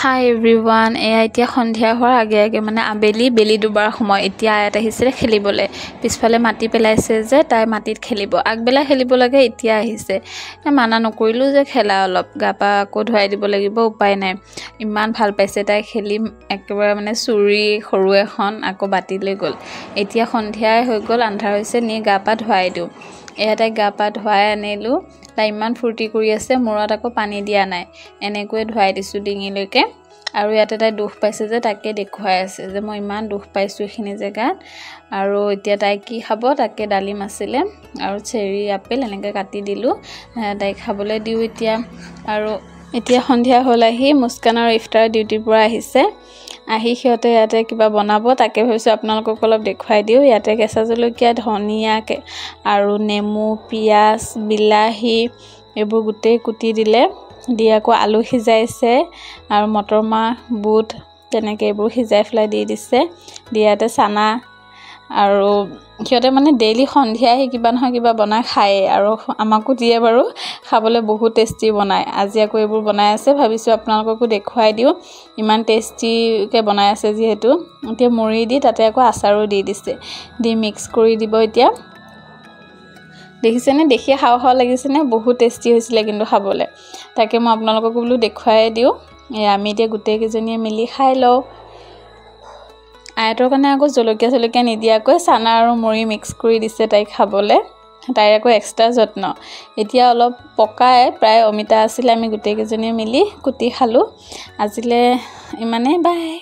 Hi everyone, এতিয়া সন্ধিয়া হোৱাৰ আগে আগে মানে আবেলি বেলি দুবাৰ সময় এতিয়া আয়াত আহিছে খেলিবলে পিছফালে মাটি পেলাইছে যে তাই মাটিত খেলিব আগবেলা খেলিব লাগে এতিয়া আহিছে মানা নকৰিলো যে খেলা অলপ গাপা আকৌ ধুৱাই দিব লাগিব উপায় নাই ইমান ভাল পাইছে তাই খেলি একেবাৰে মানে চুৰি খৰু এখন আকৌ বাতি লৈ গল এতিয়া সন্ধিয়াই হৈ গল আন্ধাৰ হৈছে নি গাপা ধুৱাই দিও তাই গাপা ধুৱাই আনিলো তাই ইমান ফুৰ্তি কৰি আছে মূৰত আকৌ পানী দিয়া নাই এনেকৈ ধুৱাই দিছো ডিঙিলৈকে আৰু ইয়াতে তাই দুখ পাইছে যে তাকে দেখুৱাই আছে যে মই ইমান দুখ পাইছো এখিনি জেগাত আৰু এতিয়া তাই কি খাব তাকে ডালিম আছিলে আৰু চেৰি আপেল এনেকৈ কাটি দিলো তাই খাবলৈ দিও এতিয়া আৰু এতিয়া সন্ধিয়া হ'ল আহি মুস্কানৰ ইফতাৰ ডিউটিৰ পৰা আহিছে আহি সিহঁতে ইয়াতে কিবা বনাব তাকে ভাবিছো আপোনালোকক অলপ দেখুৱাই দিও ইয়াতে কেঁচা জলকীয়া ধনিয়া আৰু নেমু পিয়াজ বিলাহী এইবোৰ গোটেই কুটি দিলে দি আকৌ আলু সিজাইছে আৰু মটৰ মাহ বুট তেনেকৈ এইবোৰ সিজাই ফ্লাই দি দিছে দিয়াতে চানা আৰু সিহঁতে মানে ডেইলি সন্ধিয়া আহি কিবা নহয় কিবা বনাই খায় আৰু আমাকো দিয়ে বাৰু খাবলৈ বহুত টেষ্টি বনায় আজি আকৌ এইবোৰ বনাই আছে ভাবিছো আপোনালোককো দেখুৱাই দিও ইমান টেষ্টিকে বনাই আছে যিহেতু এতিয়া মুড়ি দি তাতে আকৌ আচাৰো দি দিছে দি মিক্স কৰি দিব এতিয়া দেখিছেনে দেখি খাও খাও লাগিছেনে বহুত টেষ্টি হৈছিল কিন্তু খাবলৈ তাকে মই আপোনালোকক বোলো দেখুৱাই দিও আমি এতিয়া গোটেই কেজনীয়ে মিলি খাই লও আয়তৰ কাৰণে আকৌ জলকীয়া নিদিয়াকৈ চানা আৰু মুড়ি মিক্স কৰি দিছে তাই খাবলৈ তাইৰ আকৌ এক্সট্ৰা যত্ন এতিয়া অলপ পকাই প্ৰায় অমিতা আছিল আমি গোটেই কেজনীয়ে মিলি কুটি খালো আজিলে ইমানে বাই